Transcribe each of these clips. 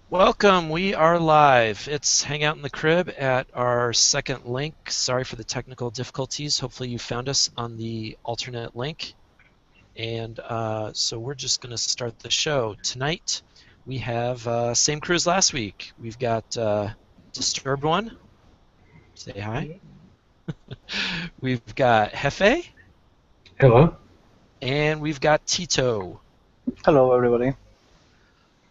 Welcome, we are live. It's Hangout in the Crib at our second link. Sorry for the technical difficulties. Hopefully you found us on the alternate link. And so we're just going to start the show. Tonight we have same crew as last week. We've got Disturbed One. Say hi. We've got Hefe. Hello. And we've got Tito. Hello, everybody.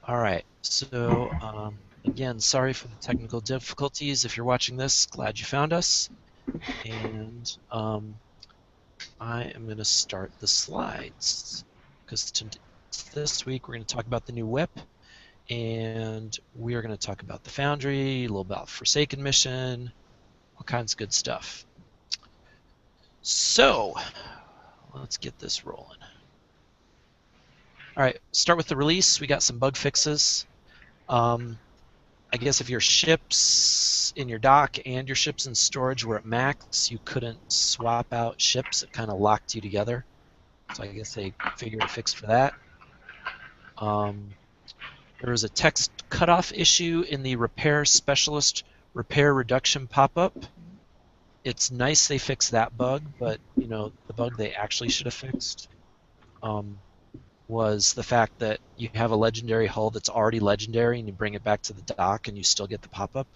All right. So again, sorry for the technical difficulties. If you're watching this, glad you found us. And I am going to start the slides because this week we're going to talk about the new whip, and we are going to talk about the Foundry, a little about Forsaken Mission, all kinds of good stuff. So let's get this rolling. All right, start with the release. We got some bug fixes. I guess if your ships in your dock and your ships in storage were at max, you couldn't swap out ships. It kind of locked you together. So I guess they figured a fix for that. There was a text cutoff issue in the repair specialist repair reduction pop-up. It's nice they fixed that bug, but you know the bug they actually should have fixed was the fact that you have a legendary hull that's already legendary and you bring it back to the dock and you still get the pop-up.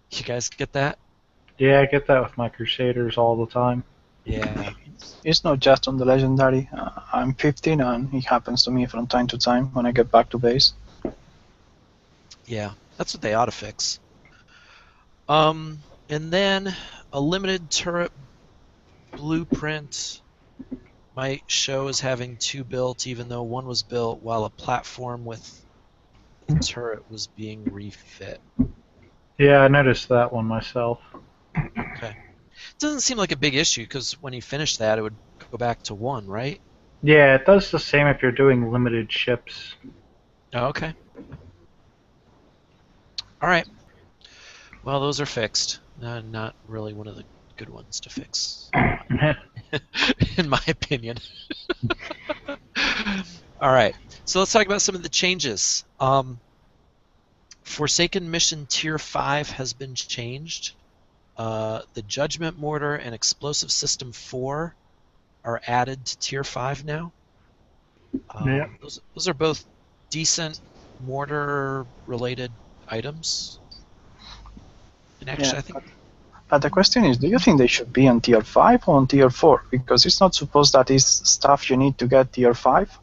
You guys get that? Yeah, I get that with my Crusaders all the time. Yeah. It's not just on the legendary. I'm 15 and it happens to me from time to time when I get back to base. Yeah, that's what they ought to fix. And then a limited turret blueprint might show as having two built, even though one was built while a platform with the turret was being refit. Yeah, I noticed that one myself. Okay. It doesn't seem like a big issue because when you finish that, it would go back to one, right? Yeah, it does the same if you're doing limited ships. Oh, okay. All right. Well, those are fixed. Not really one of the good ones to fix, in my opinion. All right. So let's talk about some of the changes. Forsaken Mission Tier 5 has been changed. The Judgment Mortar and Explosive System 4 are added to Tier 5 now. Yeah. Those are both decent mortar-related items. And actually, Yeah, I think... But the question is, do you think they should be on tier 5 or on tier 4? Because it's not supposed that is stuff you need to get tier 5.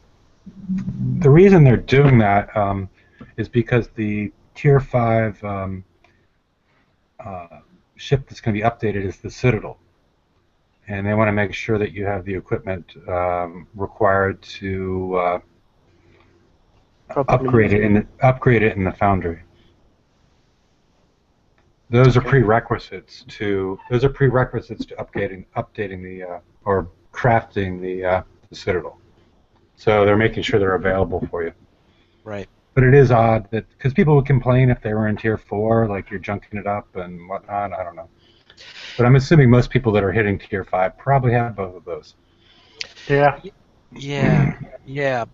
The reason they're doing that is because the Tier 5 ship that's going to be updated is the Citadel. And they want to make sure that you have the equipment required to upgrade it in the Foundry. Those are prerequisites to updating the or crafting the Citadel. So they're making sure they're available for you. Right. But it is odd that because people would complain if they were in Tier 4, like you're junking it up and whatnot. I don't know. But I'm assuming most people that are hitting Tier 5 probably have both of those. Yeah. Yeah.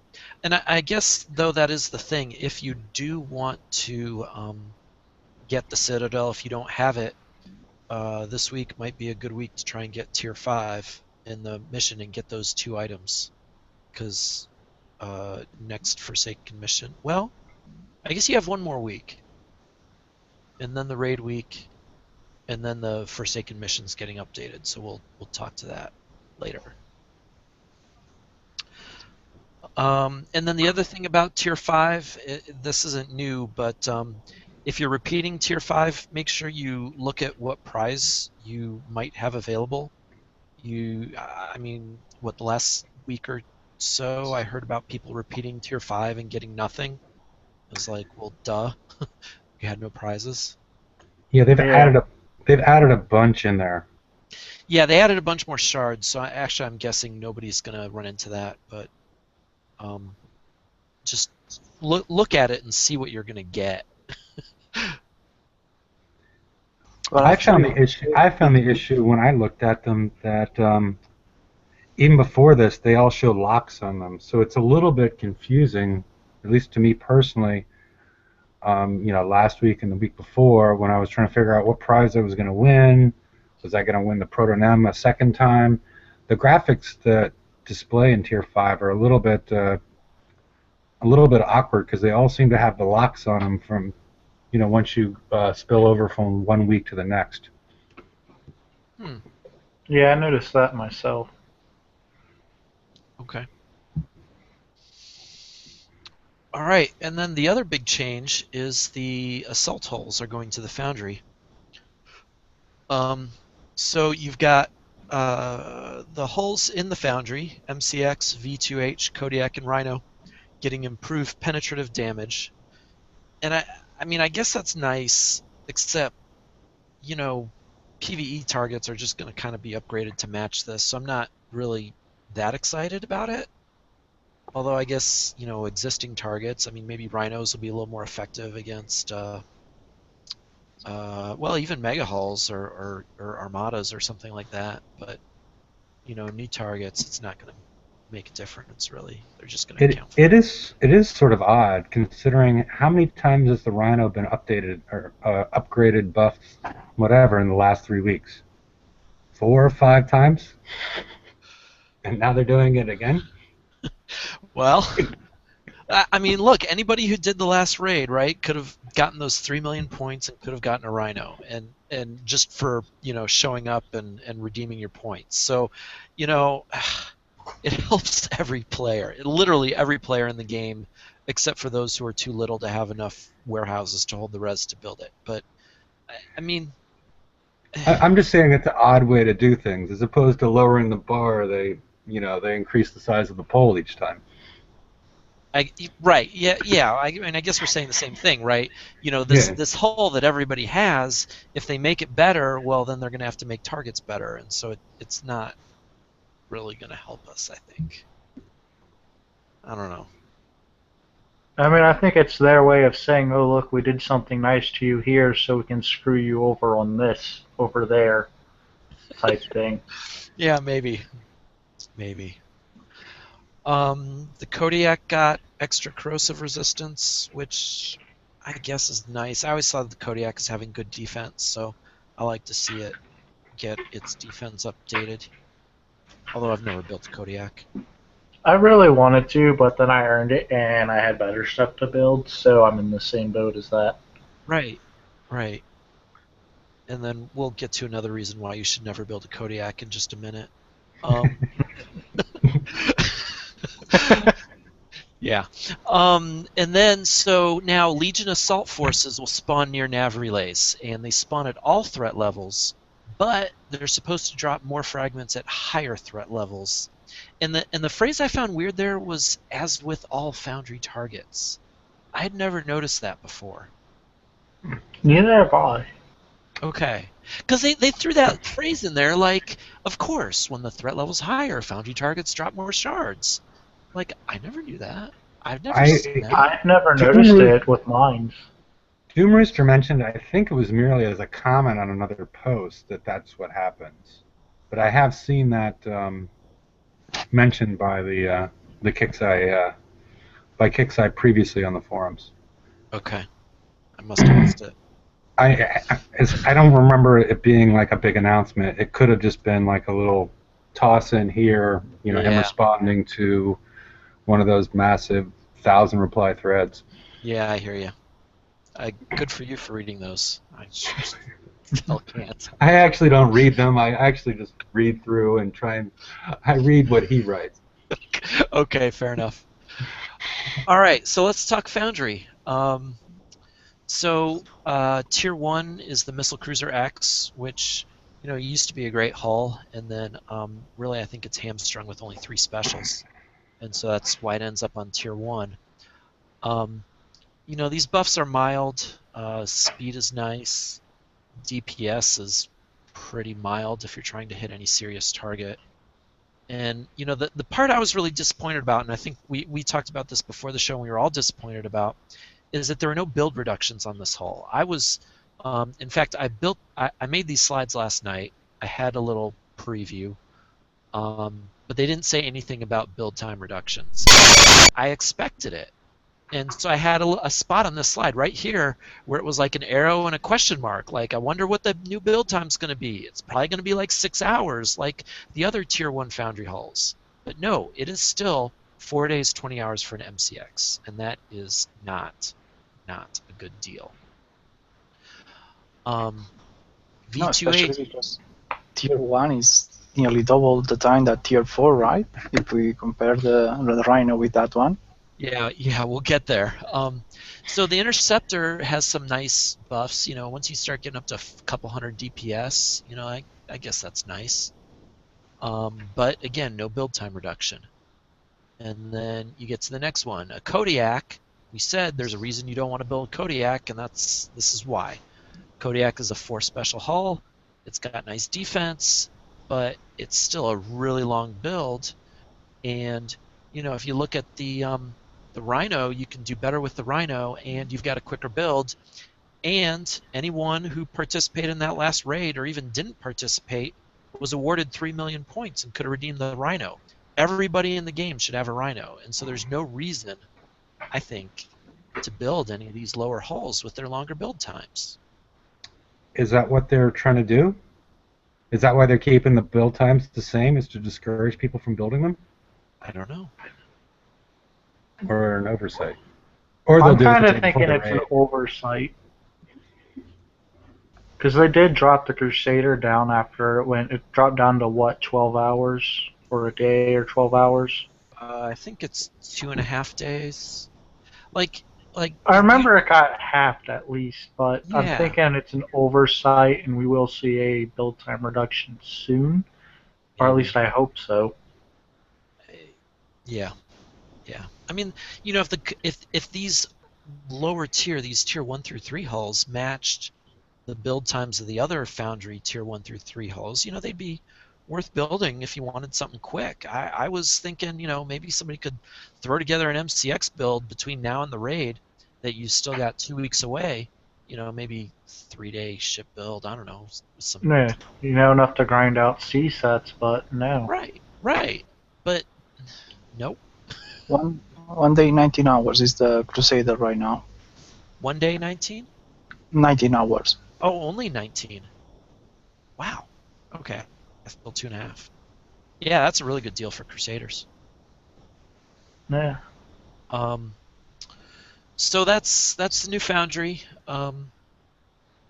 And I guess, though, that is the thing. If you do want to get the Citadel, if you don't have it, this week might be a good week to try and get Tier 5 in the mission and get those two items. Because next Forsaken Mission... Well, I guess you have one more week. And then the raid week, and then the Forsaken Mission's getting updated. So we'll talk to that later. And then the other thing about Tier 5, this isn't new, but if you're repeating Tier 5, make sure you look at what prize you might have available. I mean, the last week or so, I heard about people repeating Tier 5 and getting nothing. I was like, well, duh. You had no prizes. Yeah, they've added a bunch in there. Yeah, they added a bunch more shards, so I'm guessing nobody's gonna run into that, but just look at it and see what you're gonna get. Well, I found the issue when I looked at them that even before this, they all show locks on them, so it's a little bit confusing, at least to me personally, last week and the week before when I was trying to figure out what prize I was going to win. Was I going to win the Protonem a second time? The graphics that display in Tier 5 are a little bit awkward because they all seem to have the locks on them from, once you spill over from one week to the next. Yeah, I noticed that myself. Okay. All right, and then the other big change is the assault hulls are going to the Foundry. So you've got the hulls in the Foundry, MCX, V2H, Kodiak, and Rhino, getting improved penetrative damage. And I mean, I guess that's nice, except, PvE targets are just going to kind of be upgraded to match this, so I'm not really that excited about it. Although I guess, existing targets, I mean, maybe Rhinos will be a little more effective against, well, even Mega Hulls or Armadas or something like that. But, new targets, it's not going to make a difference, really. They're just going to account for it. It is sort of odd, considering how many times has the Rhino been updated or upgraded, buffed, whatever, in the last 3 weeks? 4 or 5 times? And now they're doing it again? Well, I mean, look, anybody who did the last raid, right, could have gotten those 3 million points and could have gotten a Rhino, and just for, showing up and redeeming your points. So, it helps every player, literally every player in the game, except for those who are too little to have enough warehouses to hold the res to build it. But, I mean... I'm just saying it's an odd way to do things. As opposed to lowering the bar, they increase the size of the pole each time. Right. Yeah. I mean, I guess we're saying the same thing, right? This hull that everybody has, if they make it better, well, then they're going to have to make targets better, and so it's not really going to help us, I think. I don't know. I mean, I think it's their way of saying, oh, look, we did something nice to you here, so we can screw you over on this, over there, type thing. Yeah, maybe. The Kodiak got extra corrosive resistance, which I guess is nice. I always thought the Kodiak as having good defense, so I like to see it get its defense updated. Although I've never built a Kodiak. I really wanted to, but then I earned it, and I had better stuff to build, so I'm in the same boat as that. Right. And then we'll get to another reason why you should never build a Kodiak in just a minute. Yeah. And then, so now Legion Assault Forces will spawn near nav relays, and they spawn at all threat levels, but they're supposed to drop more fragments at higher threat levels. And the phrase I found weird there was, as with all Foundry targets. I had never noticed that before. Neither have I. Okay. Because they threw that phrase in there like, of course, when the threat level's higher, Foundry targets drop more shards. Like, I never knew that. I've never seen that. I've never noticed it with mines. Doom Rooster mentioned, I think it was merely as a comment on another post, that that's what happens. But I have seen that mentioned by the Kixeye previously on the forums. Okay. I must have missed it. I don't remember it being like a big announcement. It could have just been like a little toss in here, him responding to one of those massive 1,000 reply threads. Yeah, I hear you. Good for you for reading those. I still can't. I actually don't read them. I actually just read through and I read what he writes. Okay, fair enough. All right, so let's talk Foundry. So Tier 1 is the Missile Cruiser X, which used to be a great hull, and then really I think it's hamstrung with only 3 specials, and so that's why it ends up on Tier 1. These buffs are mild. Speed is nice. DPS is pretty mild if you're trying to hit any serious target. And the part I was really disappointed about, and I think we talked about this before the show, and we were all disappointed about, is that there are no build reductions on this hull. I was, in fact, I made these slides last night. I had a little preview, but they didn't say anything about build time reductions. I expected it. And so I had a spot on this slide right here where it was like an arrow and a question mark. Like, I wonder what the new build time's going to be. It's probably going to be like 6 hours, like the other Tier 1 Foundry hulls. But no, it is still 4 days, 20 hours for an MCX, and that is not a good deal. No, V28, especially because Tier 1 is nearly double the time that Tier 4, right? If we compare the Rhino with that one. yeah, we'll get there. So the Interceptor has some nice buffs. You know, once you start getting up to a couple hundred DPS, you know, I guess that's nice. But again, no build time reduction. And then you get to the next one, a Kodiak. We said there's a reason you don't want to build Kodiak, and this is why. Kodiak is a 4 special hull. It's got nice defense, but it's still a really long build. And you know, if you look at the Rhino, you can do better with the Rhino, and you've got a quicker build. And anyone who participated in that last raid, or even didn't participate, was awarded 3 million points and could have redeemed the Rhino. Everybody in the game should have a Rhino, and so there's no reason, I think, to build any of these lower hulls with their longer build times. Is that what they're trying to do? Is that why they're keeping the build times the same, is to discourage people from building them? I don't know. Or an oversight? Or they'll I'm do kind it of thinking before the it's an raid. oversight. Because they did drop the Crusader down after it dropped down to what, 12 hours for a day or 12 hours? I think it's 2.5 days. Like I remember it got halved at least, but I'm yeah, thinking it's an oversight and we will see a build time reduction soon. Or at maybe. least I hope so. Yeah. I mean, you know, if these lower tier, these tier 1 through 3 hulls matched the build times of the other Foundry tier 1 through 3 hulls, you know, they'd be worth building if you wanted something quick. I was thinking, you know, maybe somebody could throw together an MCX build between now and the raid that you still got 2 weeks away. You know, maybe 3-day ship build. I don't know. Yeah, you know enough to grind out C sets, but no. Right. But nope. One day, 19 hours is the Crusader right now. 1 day 19? 19 hours. Oh, only 19. Wow. Okay. That's still 2.5. Yeah, that's a really good deal for Crusaders. Yeah. So that's the new Foundry.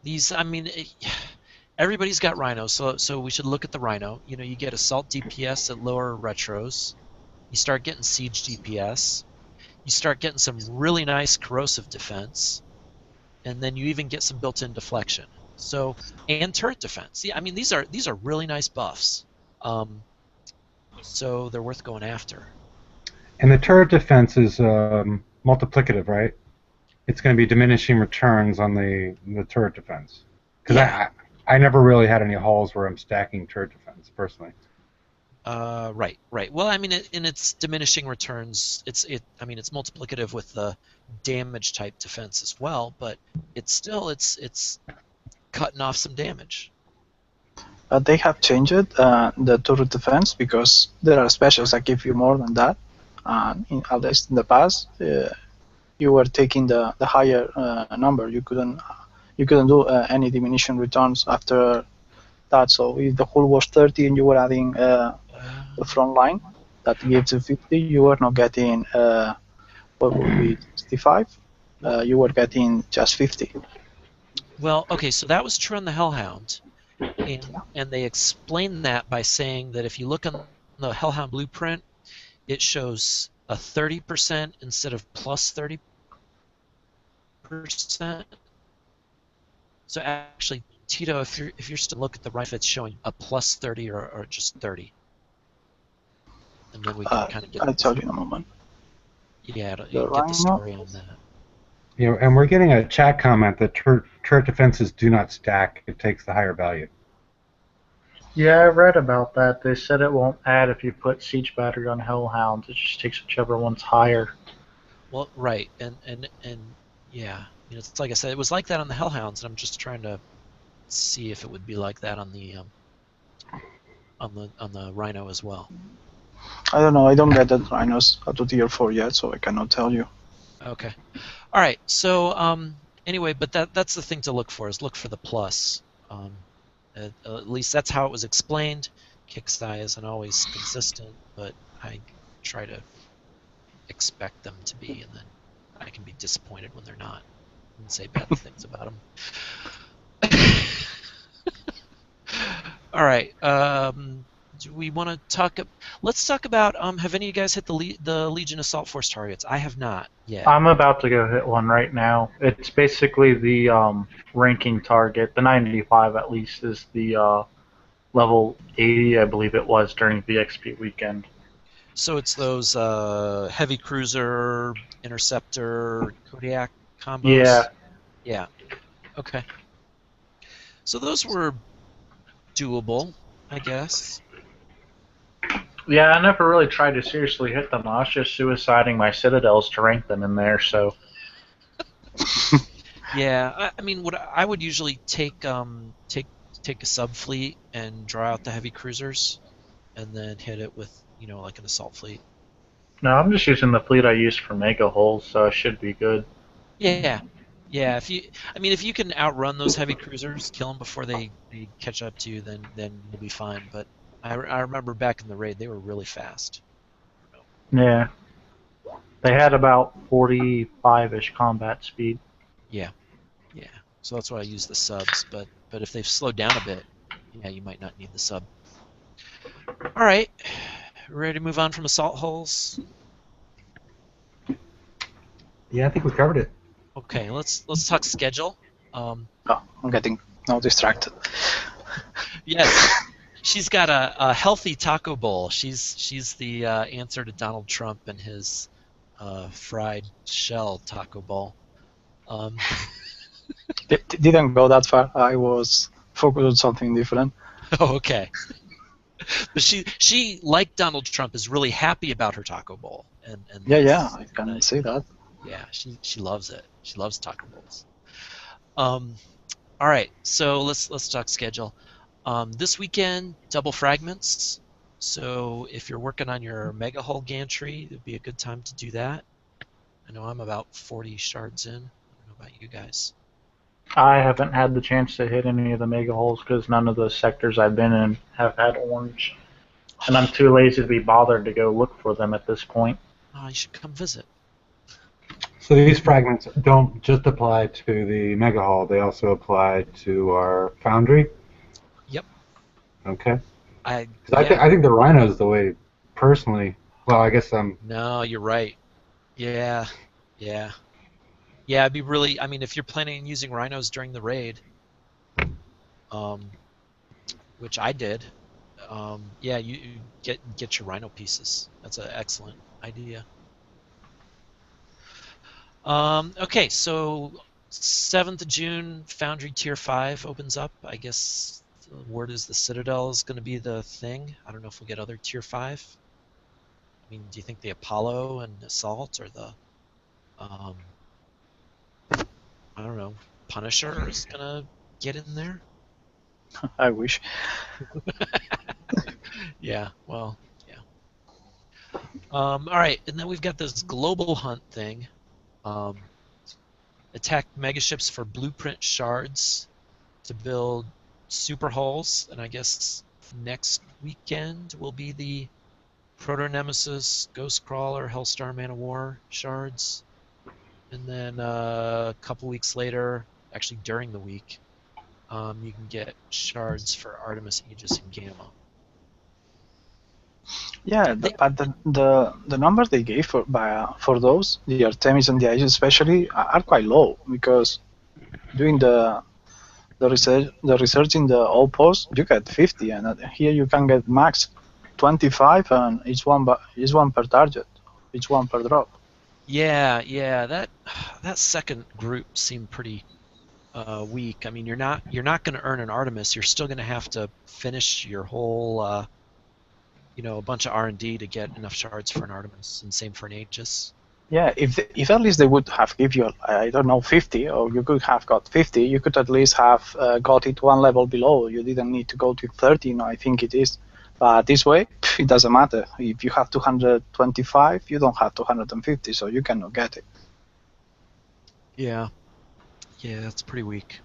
These, I mean, everybody's got Rhino, so we should look at the Rhino. You know, you get assault DPS at lower retros. You start getting siege DPS. You start getting some really nice corrosive defense, and then you even get some built-in deflection. So, and turret defense. Yeah, I mean, these are really nice buffs. So they're worth going after. And the turret defense is multiplicative, right? It's going to be diminishing returns on the turret defense. Because Yeah. I never really had any hulls where I'm stacking turret defense, personally. Right. Well, I mean, in its diminishing returns, I mean, it's multiplicative with the damage type defense as well, but it's cutting off some damage. They have changed the turret defense because there are specials that give you more than that. At least in the past, you were taking the higher number. You couldn't do any diminution returns after that. So if the hull was 30 and you were adding the front line that gives you 50, you were not getting what would be 65. You were getting just 50. Well, okay, so that was true on the Hellhound, and they explained that by saying that if you look on the Hellhound blueprint, it shows a 30% instead of plus 30%. So actually, Tito, if you're still look at the right, it's showing a plus 30 or just 30. And then we can kind of get. I'll tell you in a moment. Yeah, you get the story on that. You know, and we're getting a chat comment that turret defenses do not stack. It takes the higher value. Yeah, I read about that. They said it won't add if you put siege battery on Hellhounds. It just takes whichever one's higher. Well, right, and yeah, you know, it's like I said, it was like that on the Hellhounds, and I'm just trying to see if it would be like that on the Rhino as well. I don't know. I don't get the Rhinos up to tier 4 yet, so I cannot tell you. Okay. All right. So anyway, but that's the thing to look for is look for the plus. At least that's how it was explained. Kicksai isn't always consistent, but I try to expect them to be, and then I can be disappointed when they're not and say bad things about them. All right. Do we want to talk? Let's talk about. Have any of you guys hit the Legion Assault Force targets? I have not yet. I'm about to go hit one right now. It's basically the ranking target. The 95 at least is the level 80, I believe it was during the XP weekend. So it's those heavy cruiser, interceptor, Kodiak combos. Yeah. Yeah. Okay. So those were doable, I guess. Yeah, I never really tried to seriously hit them. I was just suiciding my citadels to rank them in there, so. Yeah, I mean, what I would usually take a sub fleet and draw out the heavy cruisers, and then hit it with like an assault fleet. No, I'm just using the fleet I used for mega holes, so it should be good. Yeah, yeah. If you can outrun those heavy cruisers, kill them before they catch up to you, then you'll be fine. But I remember back in the raid, they were really fast. Yeah. They had about 45-ish combat speed. Yeah, yeah. So that's why I use the subs. But if they've slowed down a bit, yeah, you might not need the sub. All right, ready to move on from assault holes? Yeah, I think we covered it. Okay, let's talk schedule. Oh, I'm getting now distracted. Yes, she's got a healthy taco bowl. She's the answer to Donald Trump and his fried shell taco bowl. Didn't go that far. I was focused on something different. Oh, okay. But she like Donald Trump is really happy about her taco bowl, and Yeah, I can see that. Yeah, she loves it. She loves taco bowls. All right, so let's talk schedule. This weekend, double fragments. So if you're working on your mega hull gantry, it'd be a good time to do that. I know I'm about 40 shards in. I don't know about you guys. I haven't had the chance to hit any of the mega holes because none of the sectors I've been in have had orange. And I'm too lazy to be bothered to go look for them at this point. Oh, you should come visit. So these fragments don't just apply to the Mega Hall, they also apply to our Foundry? Yep. Okay. I think the Rhino is the way, personally. Well, I guess No, you're right. Yeah. It'd be really. I mean, if you're planning on using rhinos during the raid, which I did, yeah, you get your rhino pieces. That's an excellent idea. Okay, so 7th of June, Foundry Tier 5 opens up. I guess the word is the Citadel is going to be the thing. I don't know if we'll get other Tier 5. I mean, do you think the Apollo and Assault or the, I don't know, Punisher is going to get in there? I wish. Yeah, well, yeah. All right, and then we've got this global hunt thing. Attack megaships for blueprint shards to build super hulls, and I guess next weekend will be the Proto-Nemesis, Ghostcrawler, Hellstar Man of War shards. And then a couple weeks later, actually during the week, you can get shards for Artemis, Aegis, and Gamma. Yeah, but the numbers they gave for those, the Artemis and the Aegis especially, are quite low because doing the research in the outpost, you get 50, and here you can get max 25, and each one per target, each one per drop. Yeah, that second group seemed pretty weak. I mean, you're not going to earn an Artemis. You're still going to have to finish your whole, a bunch of R&D to get enough shards for an Artemis, and same for an Aegis. Yeah, if at least they would have give you, I don't know, 50, or you could have got 50, you could at least have got it one level below. You didn't need to go to 13, I think it is. But this way, it doesn't matter. If you have 225, you don't have 250, so you cannot get it. Yeah. Yeah, it's pretty weak.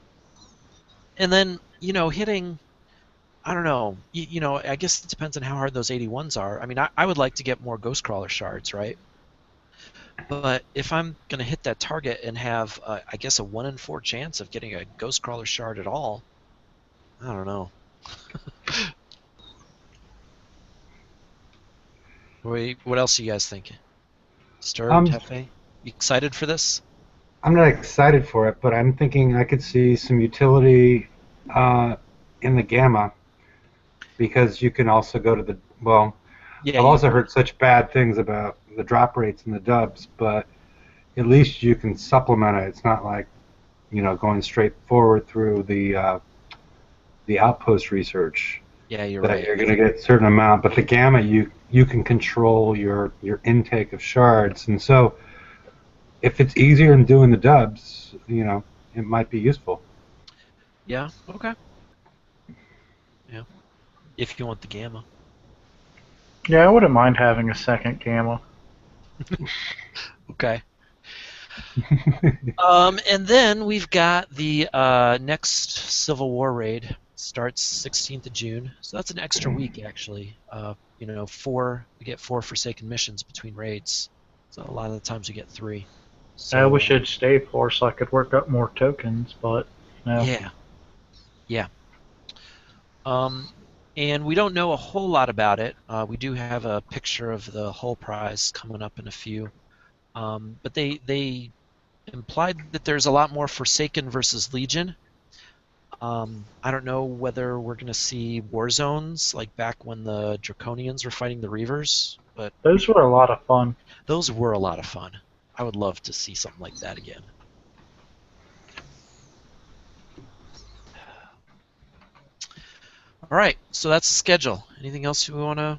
And then, hitting, I don't know, I guess it depends on how hard those 81s are. I mean, I would like to get more Ghost Crawler shards, right? But if I'm going to hit that target and have, I guess, a 1 in 4 chance of getting a Ghost Crawler shard at all, I don't know. What else are you guys thinking? Disturbed, I'm Hefe? You excited for this? I'm not excited for it, but I'm thinking I could see some utility uh, in the gamma because you can also go to the well. Yeah, I've you. also heard such bad things about the drop rates in the dubs, but at least you can supplement it. It's not like going straight forward through the outpost research Yeah, you're that right. you're going to get a certain amount. But the gamma, you can control your intake of shards, and so if it's easier than doing the dubs, it might be useful. Yeah. Okay. Yeah. If you want the gamma. Yeah, I wouldn't mind having a second gamma. Okay. And then we've got the next Civil War raid starts 16th of June, so that's an extra week actually. We get 4 Forsaken missions between raids, so a lot of the times we get 3. I So wish it'd stay 4 so I could work up more tokens, but no. yeah, yeah. Um, and we don't know a whole lot about it. We do have a picture of the hull prize coming up in a few, but they implied that there's a lot more Forsaken versus Legion. I don't know whether we're going to see war zones like back when the Draconians were fighting the Reavers, but Those were a lot of fun. those were a lot of fun. I would love to see something like that again. All right, so that's the schedule. Anything else we want to?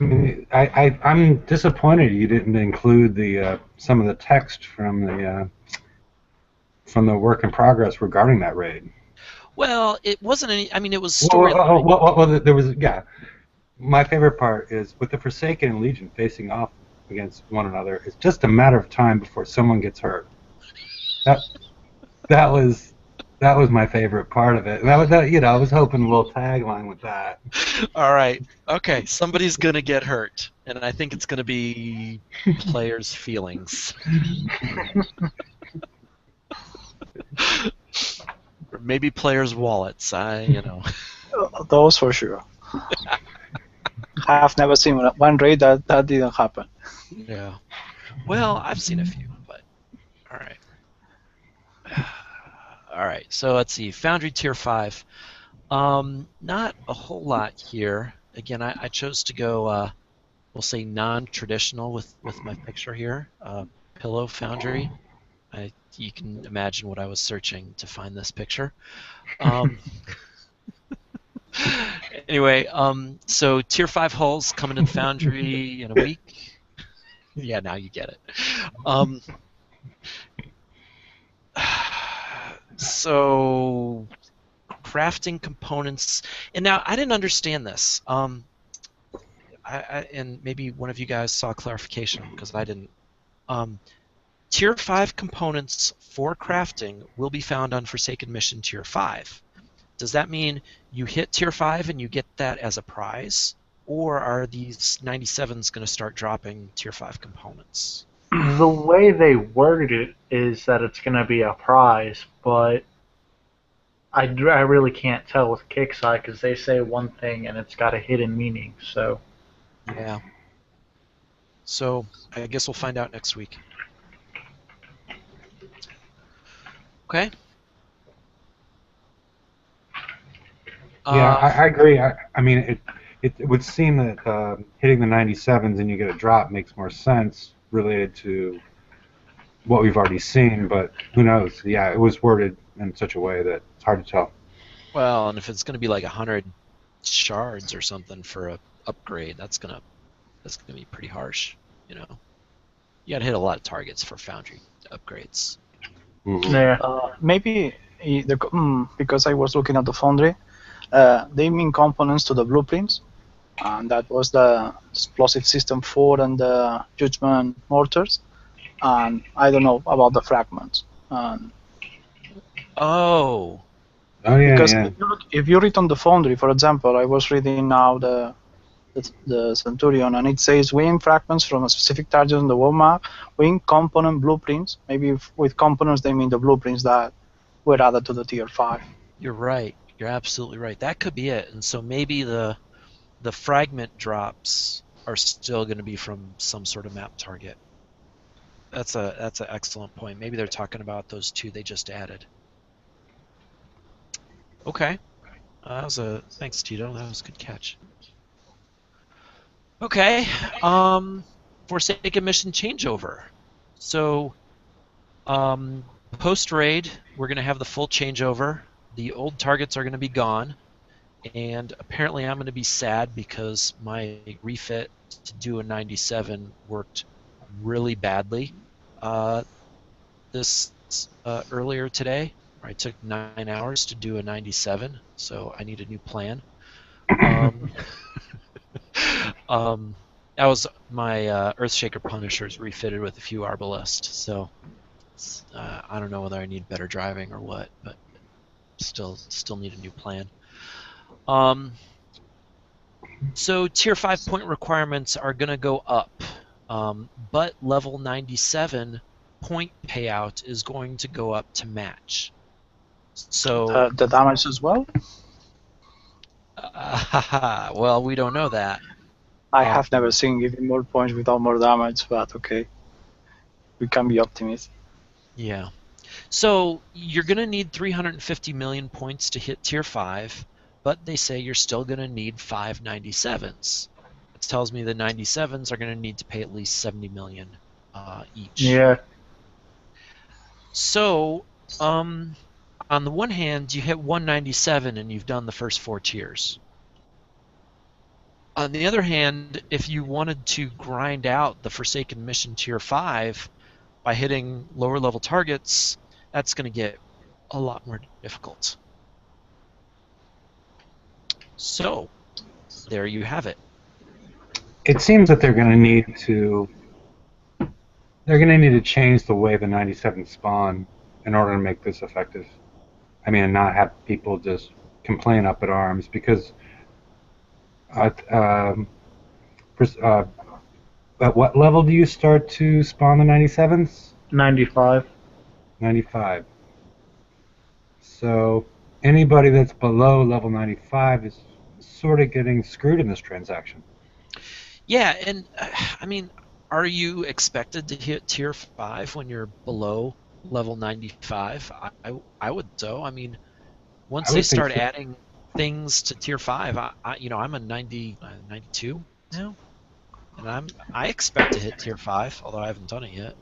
I mean, I'm disappointed you didn't include the some of the text from the work in progress regarding that raid. Well, it wasn't any. I mean, it was Well, storyline. there was My favorite part is with the Forsaken and Legion facing off against one another. It's just a matter of time before someone gets hurt. That that was that was my favorite part of it. And I was hoping a little tagline with that. All right. Okay, somebody's going to get hurt, and I think it's going to be players' feelings. Or maybe players' wallets. Those for sure. I've never seen one raid that didn't happen. Yeah. Well, I've seen a few, but all right. All right. So let's see. Foundry Tier 5. Not a whole lot here. Again, I chose to go, we'll say non-traditional with my picture here. Pillow Foundry. You can imagine what I was searching to find this picture. Anyway, so Tier 5 hulls coming to the Foundry in a week. Yeah, now you get it. So crafting components, and now I didn't understand this. And maybe one of you guys saw clarification because I didn't. Tier 5 components for crafting will be found on Forsaken Mission Tier 5. Does that mean you hit Tier 5 and you get that as a prize? Or are these 97s going to start dropping Tier 5 components? The way they worded it is that it's going to be a prize, but I really can't tell with Kickside because they say one thing and it's got a hidden meaning. So Yeah. So I guess we'll find out next week. Okay. Yeah, I agree. I mean, it would seem that hitting the 97s and you get a drop makes more sense related to what we've already seen, but who knows? Yeah, it was worded in such a way that it's hard to tell. Well, and if it's going to be like 100 shards or something for a upgrade, that's gonna be pretty harsh. You got to hit a lot of targets for Foundry upgrades. Mm-hmm. yeah, Maybe because I was looking at the Foundry, they mean components to the blueprints, and that was the explosive system 4 and the judgment mortars. and I don't know about the fragments. Oh, Oh yeah, Because yeah. if you read on the Foundry, for example, I was reading now the Centurion, and it says wing fragments from a specific target on the world map, wing component blueprints. Maybe with components they mean the blueprints that were added to the tier 5. you're right. You're absolutely right. That could be it. And so maybe the fragment drops are still going to be from some sort of map target. That's an excellent point. Maybe they're talking about those two they just added. Okay. That was a thanks, Tito. That was a good catch. Okay. Forsaken mission changeover. So, post raid, we're going to have the full changeover. The old targets are going to be gone, and apparently I'm going to be sad because my refit to do a 97 worked really badly. This earlier today, I took 9 hours to do a 97, so I need a new plan. Um, that was my Earthshaker Punishers refitted with a few Arbalest, so I don't know whether I need better driving or what, but still need a new plan. So tier 5 point requirements are going to go up, but level 97 point payout is going to go up to match. So The damage as well. well, we don't know that. I have never seen giving more points without more damage, but okay, we can be optimistic. Yeah. So you're going to need 350 million points to hit tier 5, but they say you're still going to need 5 97s. It tells me the 97s are going to need to pay at least 70 million each. Yeah. So, on the one hand, you hit 197 and you've done the first 4 tiers. On the other hand, if you wanted to grind out the Forsaken Mission tier 5 by hitting lower level targets, that's going to get a lot more difficult. So, there you have it. It seems that they're going to need to change the way the 97 spawn in order to make this effective. I mean, not have people just complain up at arms, because at what level do you start to spawn the 97s? 95. 95. So anybody that's below level 95 is sort of getting screwed in this transaction. Yeah, and I mean, are you expected to hit tier 5 when you're below level 95? I would so. I mean, once they start adding things to tier 5, I'm a 92 now, and I expect to hit tier 5, although I haven't done it yet.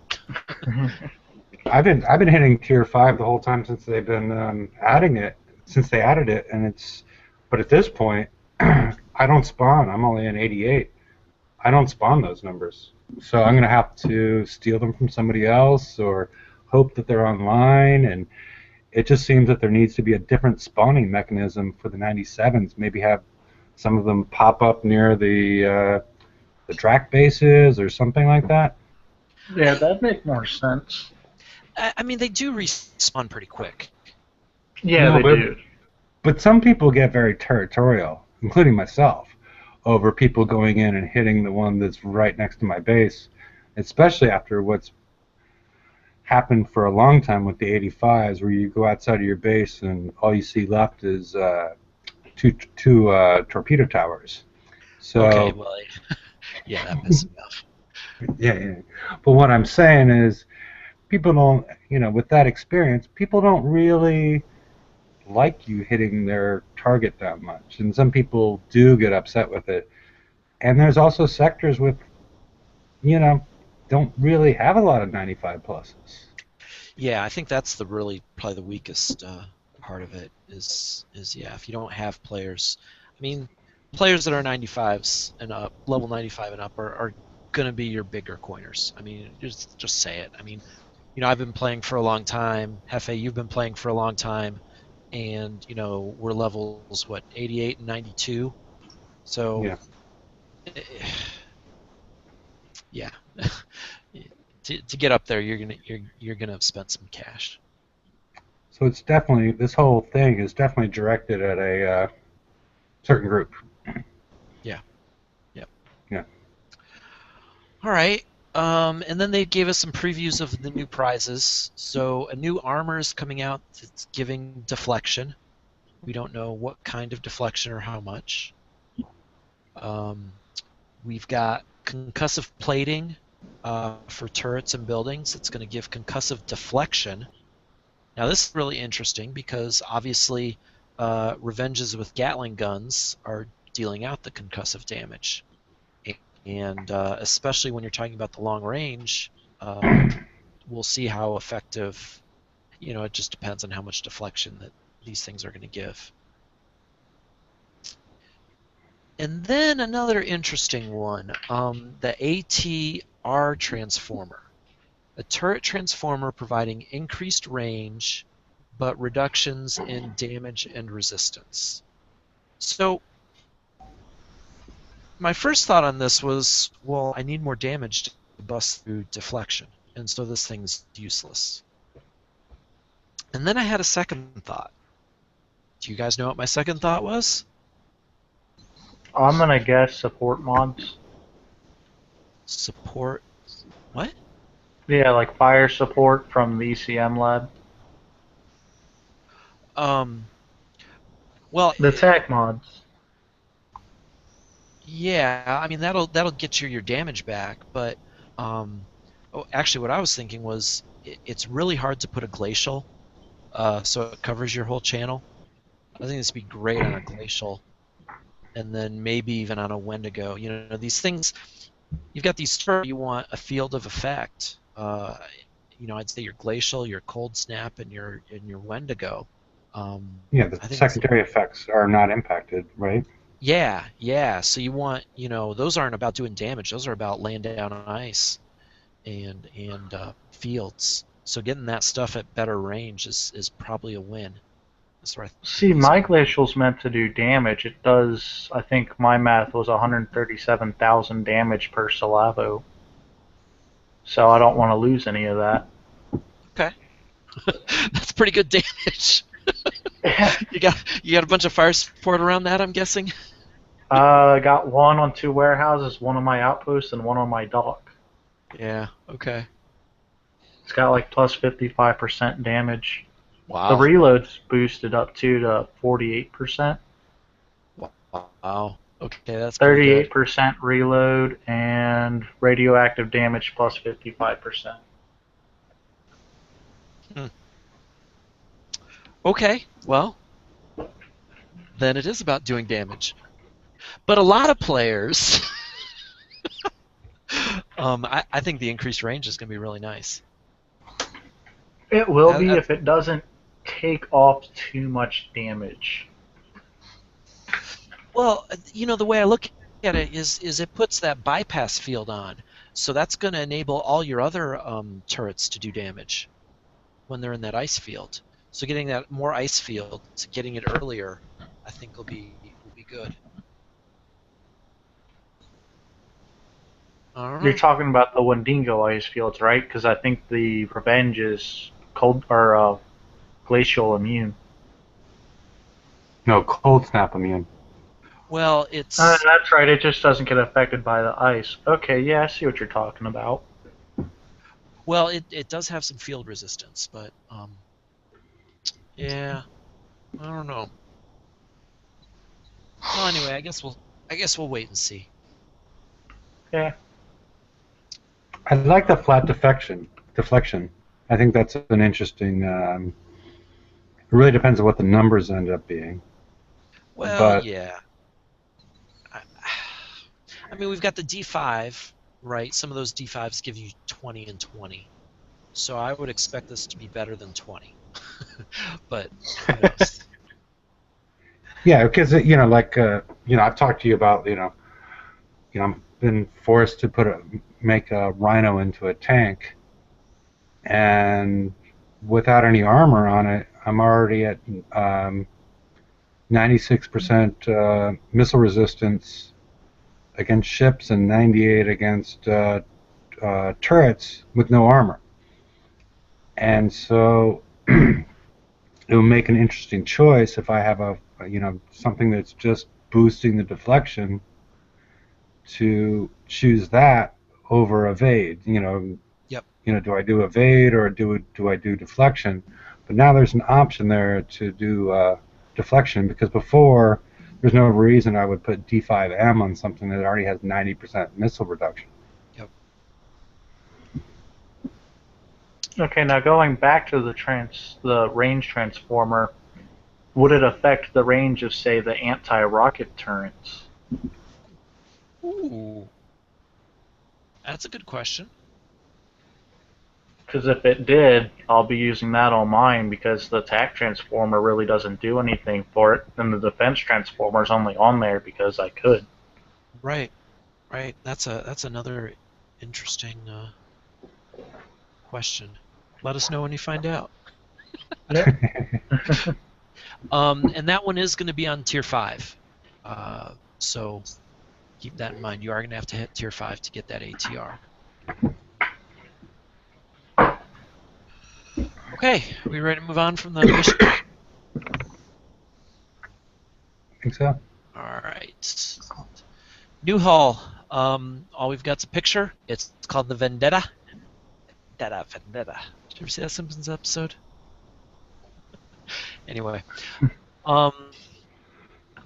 I've been hitting tier 5 the whole time since they've been adding it, since they added it, but at this point, I don't spawn. I'm only in 88. I don't spawn those numbers, so I'm gonna have to steal them from somebody else or hope that they're online. And it just seems that there needs to be a different spawning mechanism for the 97s. Maybe have some of them pop up near the track bases or something like that. Yeah, that'd make more sense. I mean, they do respawn pretty quick. Yeah, No, they do. But some people get very territorial, including myself, over people going in and hitting the one that's right next to my base, especially after what's happened for a long time with the 85s, where you go outside of your base and all you see left is two torpedo towers. So, okay, well, yeah, that pisses me off. Yeah. But what I'm saying is, people don't, with that experience, people don't really like you hitting their target that much, and some people do get upset with it. And there's also sectors with, don't really have a lot of 95 pluses. Yeah, I think that's probably the weakest part of it is yeah, if you don't have players, I mean, players that are 95s and up, level 95 and up, are going to be your bigger coiners. I mean, just say it. I mean, I've been playing for a long time. Hefe, you've been playing for a long time, and we're levels 88 and 92. So Yeah. yeah. to get up there, you're gonna have spent some cash. So it's definitely, this whole thing is definitely directed at a certain group. Yeah. Yep. Yeah. All right. And then they gave us some previews of the new prizes. So a new armor is coming out that's giving deflection. We don't know what kind of deflection or how much. Um, we've got concussive plating for turrets and buildings. It's going to give concussive deflection. Now this is really interesting because obviously revenges with Gatling guns are dealing out the concussive damage. And especially when you're talking about the long range, we'll see how effective. It just depends on how much deflection that these things are going to give. And then another interesting one, the ATR transformer, a turret transformer providing increased range, but reductions in damage and resistance. So my first thought on this was, well, I need more damage to bust through deflection, and so this thing's useless. And then I had a second thought. Do you guys know what my second thought was? I'm gonna guess support mods. Support what? Yeah, like fire support from the ECM lab. Um, well, The tech mods. yeah, I mean that'll get you your damage back, but actually, what I was thinking was it's really hard to put a glacial, so it covers your whole channel. I think this would be great on a glacial, and then maybe even on a Wendigo. These things, you've got these turrets, you want a field of effect. I'd say your glacial, your cold snap, and your Wendigo. Yeah, the I think secondary effects are not impacted, right? yeah. So you want, those aren't about doing damage. Those are about laying down on ice and fields. So getting that stuff at better range is probably a win. That's where I think See, these my are. glacial's meant to do damage. It does, I think my math was 137,000 damage per syllabo. So I don't want to lose any of that. Okay. That's pretty good damage. You got a bunch of fire support around that, I'm guessing. I got one on 2 warehouses, one on my outpost, and one on my dock. Yeah. Okay. It's got like plus 55% damage. The Wow. reload's boosted up to 48%. Wow. Okay, that's pretty good. 38% reload and radioactive damage plus 55%. Hmm. Okay. Well, then it is about doing damage. But a lot of players, I think the increased range is going to be really nice. It will be That's if it doesn't take off too much damage. Well, the way I look at it is it puts that bypass field on, so that's going to enable all your other turrets to do damage when they're in that ice field. So getting that more ice field, getting it earlier, I think will be good. I don't You're know. talking about the Wendigo ice fields, right? Because I think the Revenge is cold or glacial immune. No, cold snap immune. Well, it's That's right. It just doesn't get affected by the ice. Okay, yeah, I see what you're talking about. well, it does have some field resistance, but yeah, I don't know. Well, anyway, I guess we'll wait and see. Yeah. I like the flat deflection. Deflection. I think that's an interesting. It really depends on what the numbers end up being. Well, But yeah. I, I mean, we've got the D5, right? Some of those D5s give you 20 and 20. So I would expect this to be better than 20. But who knows? yeah, because I've talked to you about I've been forced to make a Rhino into a tank, and without any armor on it, I'm already at 96% missile resistance against ships and 98 against turrets with no armor. And so it will make an interesting choice if I have something that's just boosting the deflection to choose that over evade. Yep. Do I do evade or do I do deflection? But now there's an option there to do deflection, because before there's no reason I would put D5M on something that already has 90% missile reduction. Yep. Okay, now going back to the range transformer, would it affect the range of, say, the anti-rocket turrets? Ooh, that's a good question. Because if it did, I'll be using that on mine, because the attack transformer really doesn't do anything for it, and the defense transformer is only on there because I could. Right. Right. That's another interesting question. Let us know when you find out. And that one is going to be on tier 5. So keep that in mind. You are going to have to hit tier 5 to get that ATR. Okay, are we ready to move on from the mission? I think so. All right. New hull. All we've got's a picture. It's called the Vendetta. Vendetta. Did you ever see that Simpsons episode? Anyway.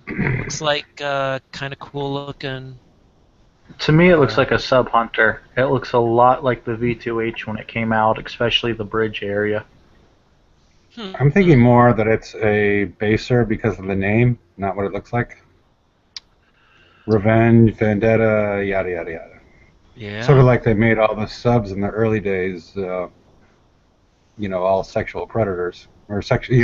Looks like kind of cool looking. To me, it looks like a sub hunter. It looks a lot like the V2H when it came out, especially the bridge area. I'm thinking more that it's a baser because of the name, not what it looks like. Revenge, Vendetta, yada yada yada. Yeah. Sort of like they made all the subs in the early days, all sexual predators or sexual,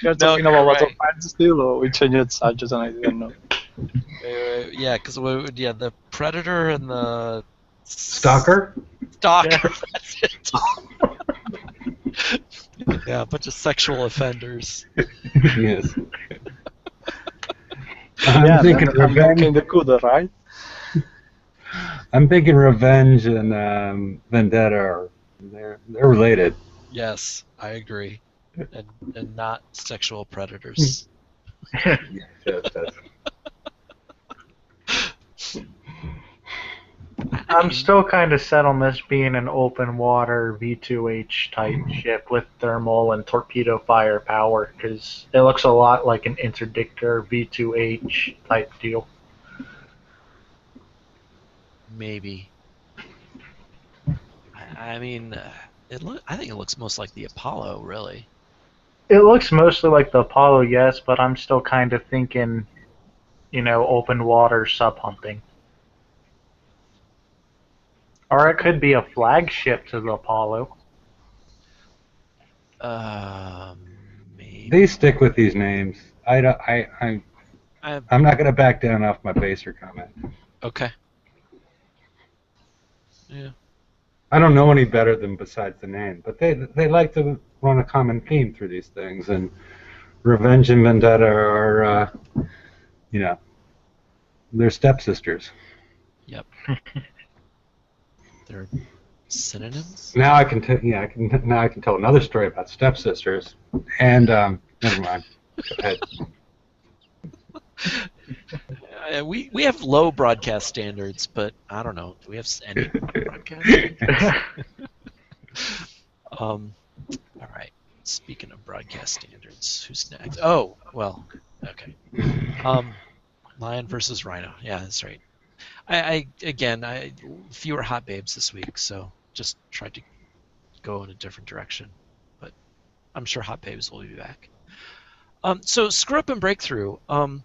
You're talking about what of fans still, or we changed it such and I didn't know. Yeah, because the predator and the Stalker. Stalker. That's it. Yeah, a bunch of sexual offenders. Yes. I'm thinking Revenge. The CUDA, right? I'm thinking Revenge and Vendetta they're related. Yes, I agree. And not sexual predators. Yes. I'm still kind of set on this being an open water V2H type ship with thermal and torpedo firepower, because it looks a lot like an interdictor V2H type deal. Maybe. I mean, I think it looks most like the Apollo, really. It looks mostly like the Apollo, yes, but I'm still kind of thinking, open water sub hunting. Or it could be a flagship to the Apollo. Maybe. They stick with these names. I'm not going to back down off my baser comment. Okay. Yeah. I don't know any better than besides the name, but they like to run a common theme through these things, and Revenge and Vendetta are, they're stepsisters. Yep. They're synonyms. Now I can now I can tell another story about stepsisters, and never mind. Go ahead. We have low broadcast standards, but I don't know. Do we have any broadcast standards? All right. Speaking of broadcast standards, who's next? Oh, well, okay. Lion versus Rhino. Yeah, that's right. I fewer hot babes this week, so just tried to go in a different direction. But I'm sure hot babes will be back. So screw up and breakthrough. So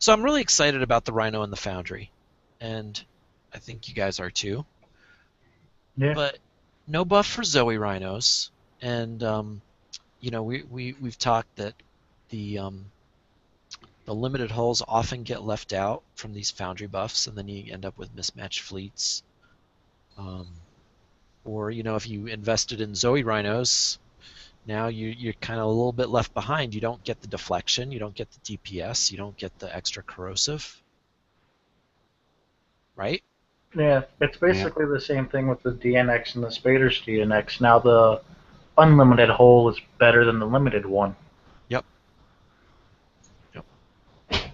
I'm really excited about the Rhino and the Foundry, and I think you guys are too. Yeah. But no buff for Zoe Rhinos, and we've talked that the limited hulls often get left out from these Foundry buffs, and then you end up with mismatched fleets. Or if you invested in Zoe Rhinos, Now you're kind of a little bit left behind. You don't get the deflection, you don't get the DPS, you don't get the extra corrosive, right? Yeah, it's Yeah. basically the same thing with the DNX and the Spader's DNX. Now the unlimited hole is better than the limited one. Yep. Yep. And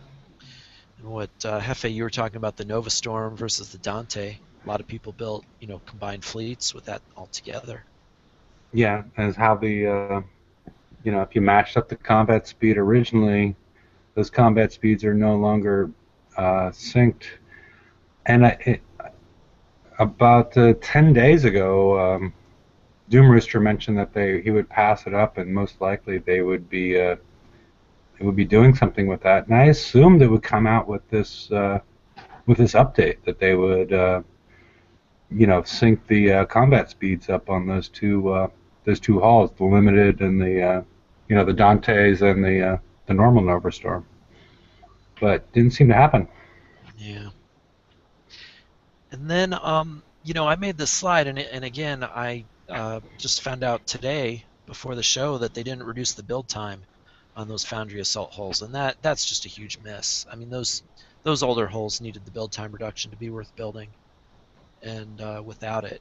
what Hefe, you were talking about the Nova Storm versus the Dante. A lot of people built, combined fleets with that all together. Yeah, as how if you matched up the combat speed originally, those combat speeds are no longer synced. And about 10 days ago, Doom Rooster mentioned that he would pass it up, and most likely they would be doing something with that. And I assumed it would come out with this update that they would sync the combat speeds up on those two halls, the limited and the Dantes and the normal Nova Storm. But didn't seem to happen. Yeah. And then, I made this slide, and again, I just found out today before the show that they didn't reduce the build time on those Foundry assault hulls, and that's just a huge miss. I mean, those older hulls needed the build time reduction to be worth building, and without it,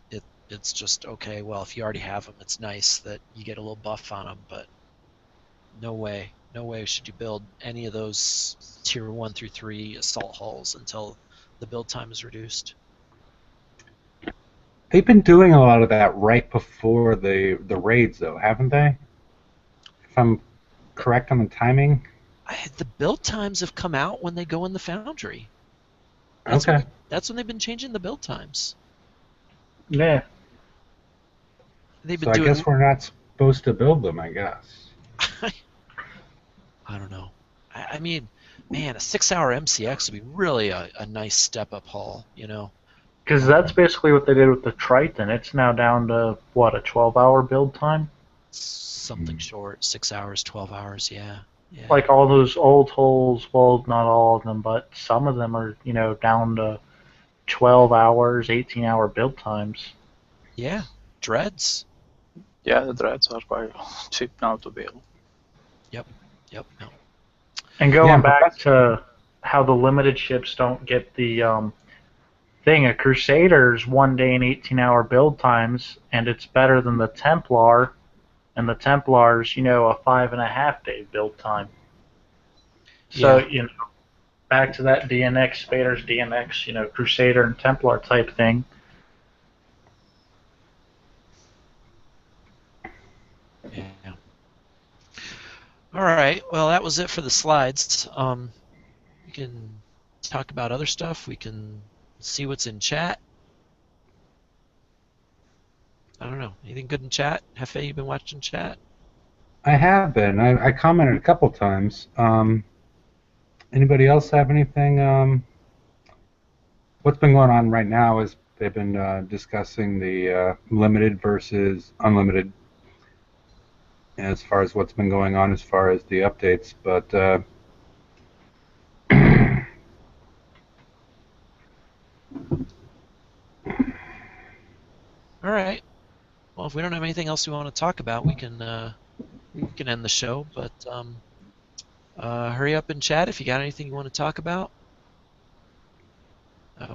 it's just okay. Well, if you already have them, it's nice that you get a little buff on them, but no way should you build any of those tier 1 through 3 assault hulls until the build time is reduced. They've been doing a lot of that right before the raids, though, haven't they? If I'm correct on the timing. The build times have come out when they go in the Foundry. That's Okay. when they've been changing the build times. Yeah. They've So been I guess we're not supposed to build them, I guess. I don't know. I mean, man, a 6-hour MCX would be really a nice step up haul, Because that's basically what they did with the Triton. It's now down to, what, a 12-hour build time? Something short, 6 hours, 12 hours, yeah. Like all those old holes, well, not all of them, but some of them are, down to 12 hours, 18-hour build times. Yeah, dreads. Yeah, the dreads are quite cheap now to build. Yep, no. And going back to how the limited ships don't get the thing, a Crusader's 1 day and 18-hour build times, and it's better than the Templar, and the Templar's, a 5.5 day build time. So, Yeah. back to that DNX, Spader's DNX, Crusader and Templar type thing. Yeah. All right. Well, that was it for the slides. We can talk about other stuff. We can see what's in chat. I don't know. Anything good in chat? Hefe, you been watching chat? I have been. I commented a couple times. Anybody else have anything? What's been going on right now is they've been discussing the limited versus unlimited as far as what's been going on as far as the updates. But All right. Well, if we don't have anything else we want to talk about, we can end the show. But hurry up and chat if you got anything you want to talk about.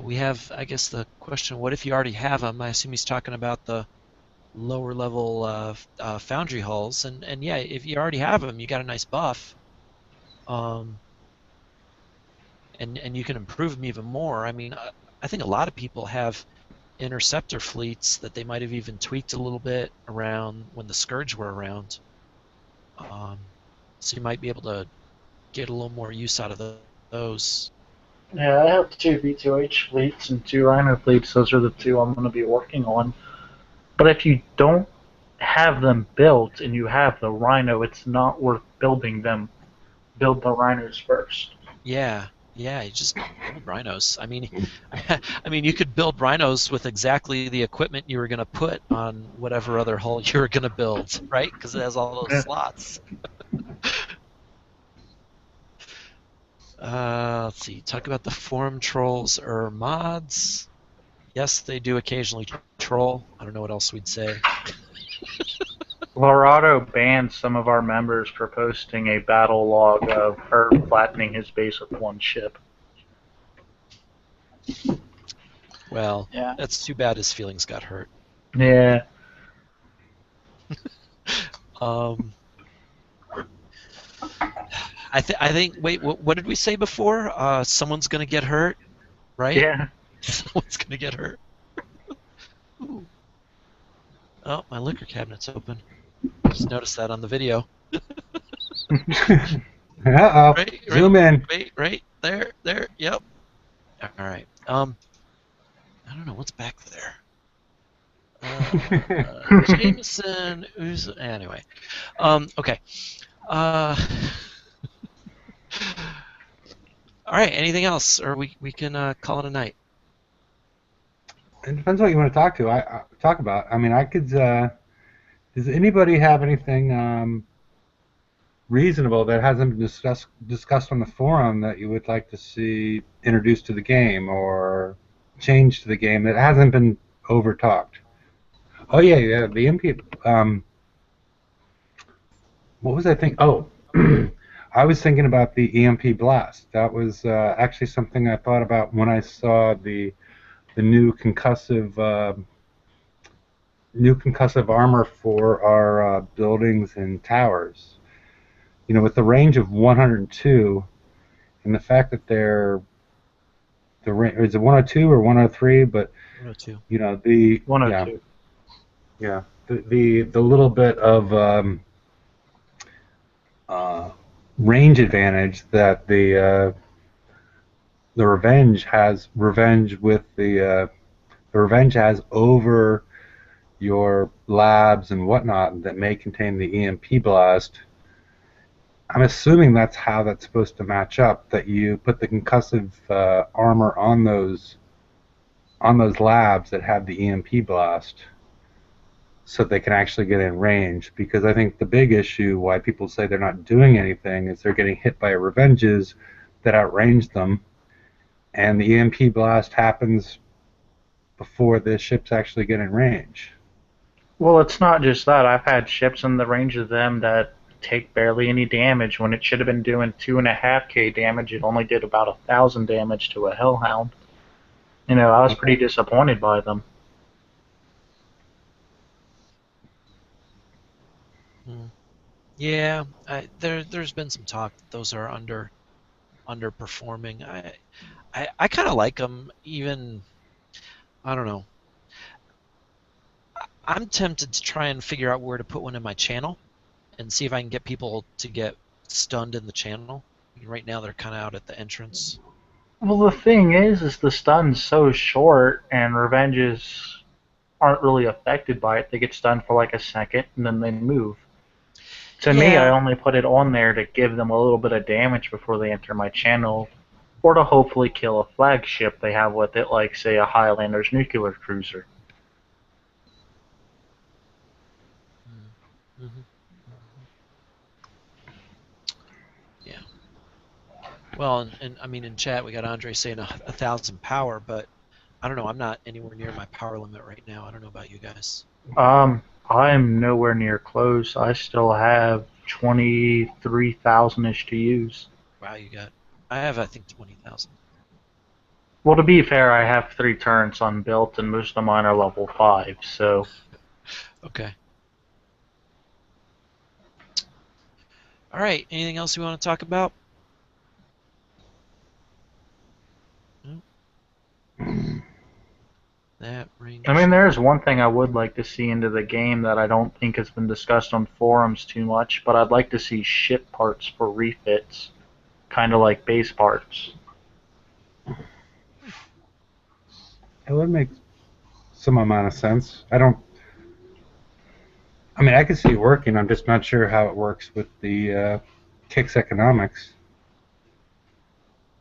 We have, I guess, the question: what if you already have them? I assume he's talking about the lower level Foundry hulls, and yeah, if you already have them, you got a nice buff. And you can improve them even more. I mean, I think a lot of people have interceptor fleets that they might have even tweaked a little bit around when the Scourge were around. So you might be able to get a little more use out of those. Yeah, I have 2 V2H fleets and 2 Rhino fleets. Those are the 2 I'm going to be working on. But if you don't have them built and you have the Rhino, it's not worth building them. Build the Rhinos first. Yeah, you just build Rhinos. I mean, you could build Rhinos with exactly the equipment you were going to put on whatever other hull you were going to build, right? Because it has all those slots. Let's see. Talk about the forum trolls or mods. Yes, they do occasionally troll. I don't know what else we'd say. Lorado banned some of our members for posting a battle log of her flattening his base with one ship. Well, Yeah. that's too bad his feelings got hurt. Yeah. Um, I think. Wait, what did we say before? Someone's gonna get hurt, right? Yeah. Someone's gonna get hurt. Ooh. Oh, my liquor cabinet's open. Just noticed that on the video. Uh-oh. Right, right, Zoom in. right there, there. Yep. All right. I don't know what's back there. Jameson. Anyway. Okay. Uh. All right. Anything else, or we can call it a night. It depends what you want to talk about. I mean, I could. Does anybody have anything reasonable that hasn't been discussed on the forum that you would like to see introduced to the game or changed to the game that hasn't been over talked? Oh yeah, the MP. What was I thinking? Oh, I was thinking about the EMP blast. That was actually something I thought about when I saw the new concussive armor for our buildings and towers. You know, with the range of 102 and the fact that they're is it 102 or 103? But 102. you know the yeah 102. yeah the little bit of uh, range advantage that the revenge has over your labs and whatnot that may contain the EMP blast. I'm assuming that's how that's supposed to match up. That you put the concussive armor on those labs that have the EMP blast, so they can actually get in range. Because I think the big issue why people say they're not doing anything is they're getting hit by revenges that outrange them, and the EMP blast happens before the ships actually get in range. Well, it's not just that. I've had ships in the range of them that take barely any damage when it should have been doing 2.5k damage. It only did about 1,000 damage to a Hellhound. You know, I was pretty Okay. disappointed by them. Hmm. Yeah, there's been some talk that those are underperforming. I kind of like them. Even I don't know. I'm tempted to try and figure out where to put one in my channel and see if I can get people to get stunned in the channel. Right now they're kind of out at the entrance. Well, the thing is the stun's so short, and revenges aren't really affected by it. They get stunned for like a second, and then they move. To me, I Yeah, only put it on there to give them a little bit of damage before they enter my channel, or to hopefully kill a flagship they have with it, like, say, a Highlander's nuclear cruiser. mm-hmm. Yeah. Well, and I mean in chat we got Andre saying 1,000 power, but I don't know. I'm not anywhere near my power limit right now. I don't know about you guys. I'm nowhere near close. I still have 23,000-ish to use. Wow, you got. I have I think 20,000. Well, to be fair, I have 3 turrets unbuilt, and most of mine are level 5, so... Okay. All right. Anything else you want to talk about? That ring I mean, should. there's one thing I would like to see into the game that I don't think has been discussed on forums too much, but I'd like to see ship parts for refits, kind of like base parts. It would make some amount of sense. I don't. I mean, I could see it working. I'm just not sure how it works with the Kicks economics.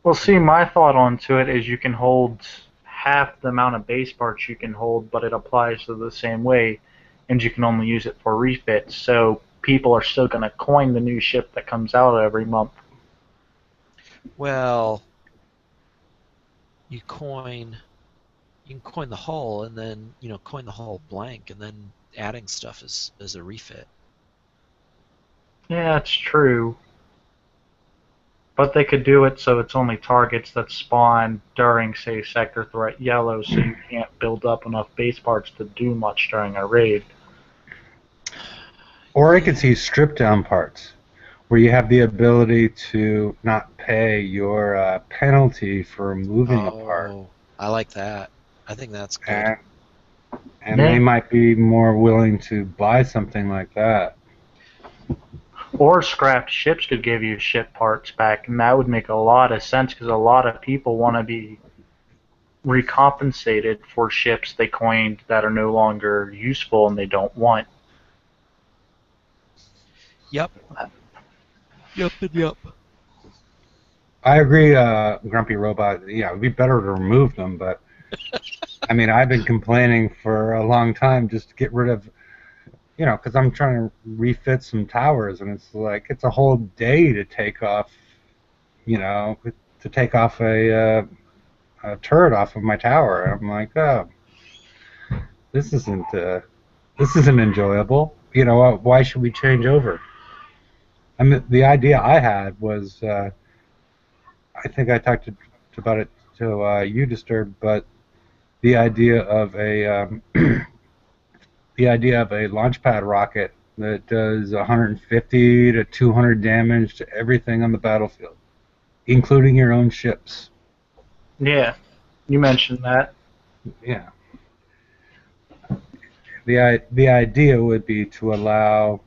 Well, see, my thought onto it is you can hold half the amount of base parts you can hold, but it applies to the same way, and you can only use it for refits. So people are still going to coin the new ship that comes out every month. Well, you coin. You can coin the hull and then coin the hull blank and then adding stuff as a refit. Yeah, it's true. But they could do it so it's only targets that spawn during, say, sector threat yellow, so you can't build up enough base parts to do much during a raid. Or I could see stripped down parts, where you have the ability to not pay your penalty for moving a part, Oh, I like that. I think that's good. and they Yeah. might be more willing to buy something like that. Or scrapped ships could give you ship parts back, and that would make a lot of sense because a lot of people want to be recompensated for ships they coined that are no longer useful and they don't want. Yep. Yep and yep. I agree, Grumpy Robot. Yeah, it'd be better to remove them, but I mean, I've been complaining for a long time just to get rid of, because I'm trying to refit some towers, and it's like it's a whole day to take off, you know, to take off a turret off of my tower. I'm like, oh, this isn't this isn't enjoyable. Why should we change over? I mean, the idea I had was, I think I talked about it to you, Disturb, but the idea of a the idea of a launch pad rocket that does 150 to 200 damage to everything on the battlefield, including your own ships. Yeah, you mentioned that. Yeah. The idea would be to allow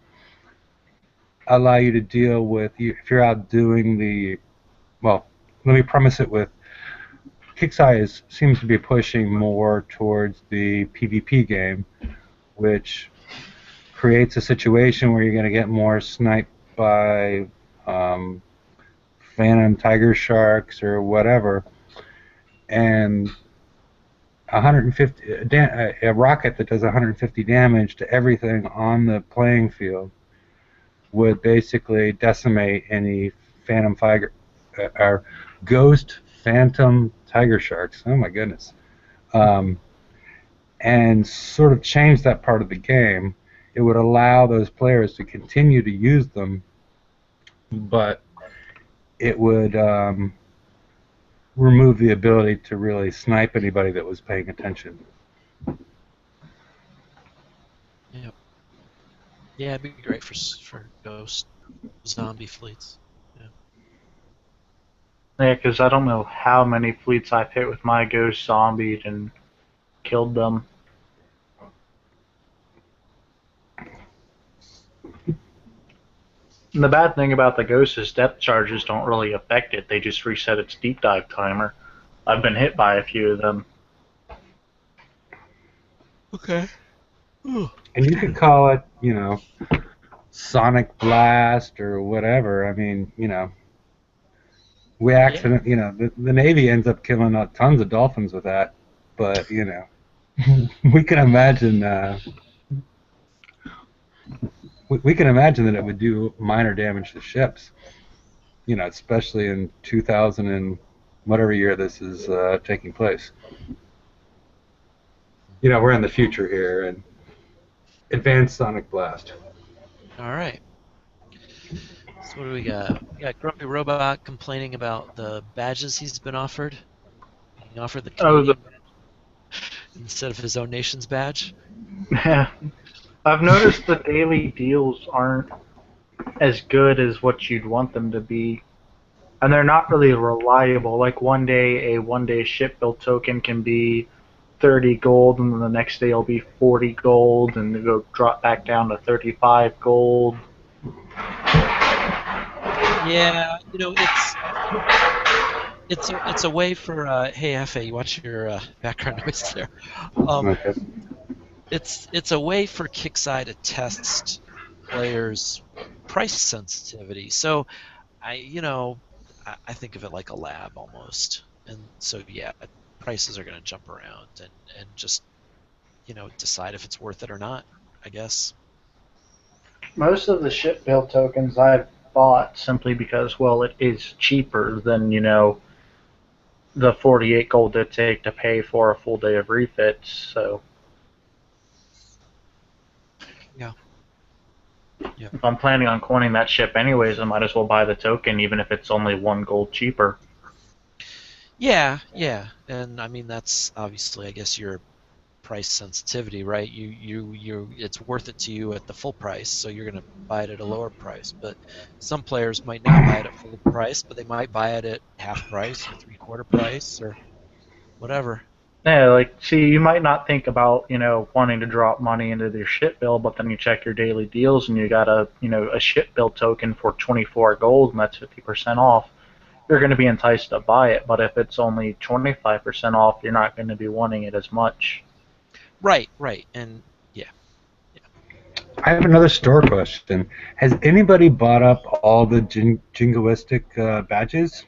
you to deal with if you're out doing the well. Let me premise it with Kixeye seems to be pushing more towards the PvP game, which creates a situation where you're going to get more sniped by phantom tiger sharks or whatever, and 150 a rocket that does 150 damage to everything on the playing field would basically decimate any phantom tiger or ghost phantom tiger sharks. Oh my goodness. Um, and sort of change that part of the game. It would allow those players to continue to use them, but it would remove the ability to really snipe anybody that was paying attention. Yep. Yeah, it'd be great for ghost zombie fleets. Yeah. Yeah, because I don't know how many fleets I've hit with my ghost zombies and killed them. And the bad thing about the ghost is depth charges don't really affect it. They just reset its deep dive timer. I've been hit by a few of them. Okay. Ooh. And you could call it, Sonic Blast or whatever. I mean, we Yeah. accident, the Navy ends up killing tons of dolphins with that, but we can imagine. We can imagine that it would do minor damage to ships. Especially in 2000 and whatever year this is taking place. We're in the future here, and advanced Sonic Blast. All right. So what do we got? We got Grumpy Robot complaining about the badges he's been offered. Being offered the Oh, Canadian badge instead of his own nation's badge. yeah. I've noticed the daily deals aren't as good as what you'd want them to be. And they're not really reliable. Like a 1 day ship build token can be 30 gold, and then the next day it'll be 40 gold, and it'll drop back down to 35 gold. Yeah, it's a way for hey Fa, you watch your background noise there. Okay. It's a way for Kixeye to test players' price sensitivity. So I think of it like a lab almost. And so yeah, prices are going to jump around and just decide if it's worth it or not, I guess. Most of the ship build tokens I've bought simply because, well, it is cheaper than, the 48 gold it take to pay for a full day of refits. So Yeah. Yep. If I'm planning on coining that ship anyways, I might as well buy the token, even if it's only 1 gold cheaper. Yeah, yeah, and I mean that's obviously, I guess, your price sensitivity, right? It's worth it to you at the full price, so you're going to buy it at a lower price. But some players might not buy it at full price, but they might buy it at half price or three-quarter price or whatever. Yeah, like, see, you might not think about, wanting to drop money into your ship bill, but then you check your daily deals and you got a ship bill token for 24 gold and that's 50% off. You're going to be enticed to buy it, but if it's only 25% off, you're not going to be wanting it as much. Right, right, and yeah, yeah. I have another store question. Has anybody bought up all the jingoistic badges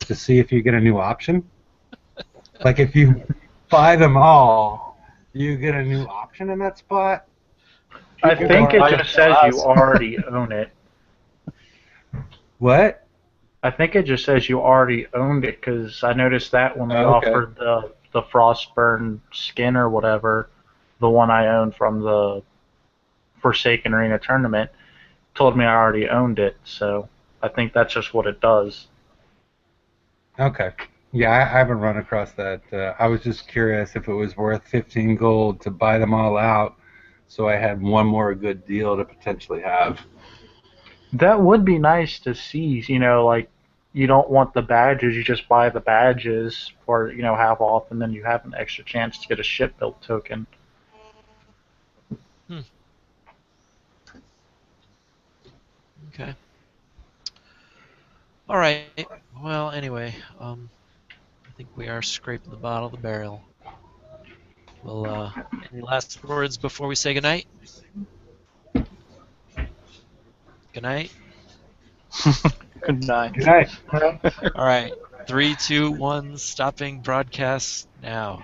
to see if you get a new option? Like if you buy them all, do you get a new option in that spot? I You People can think are it buy just it says from you us. already own it. what? I think it just says you already owned it because I noticed that when we Okay. offered the Frostburn skin or whatever, the one I owned from the Forsaken Arena tournament, told me I already owned it. So I think that's just what it does. Okay. Yeah, I haven't run across that. I was just curious if it was worth 15 gold to buy them all out, so I had one more good deal to potentially have. That would be nice to see. Like, you don't want the badges, you just buy the badges for half off, and then you have an extra chance to get a ship built token. Hmm. Okay. All right. Well, anyway, I think we are scraping the bottom of the barrel. Well, any last words before we say goodnight? Good night. Good Good night. night. All right. Three, two, one. Stopping broadcast now.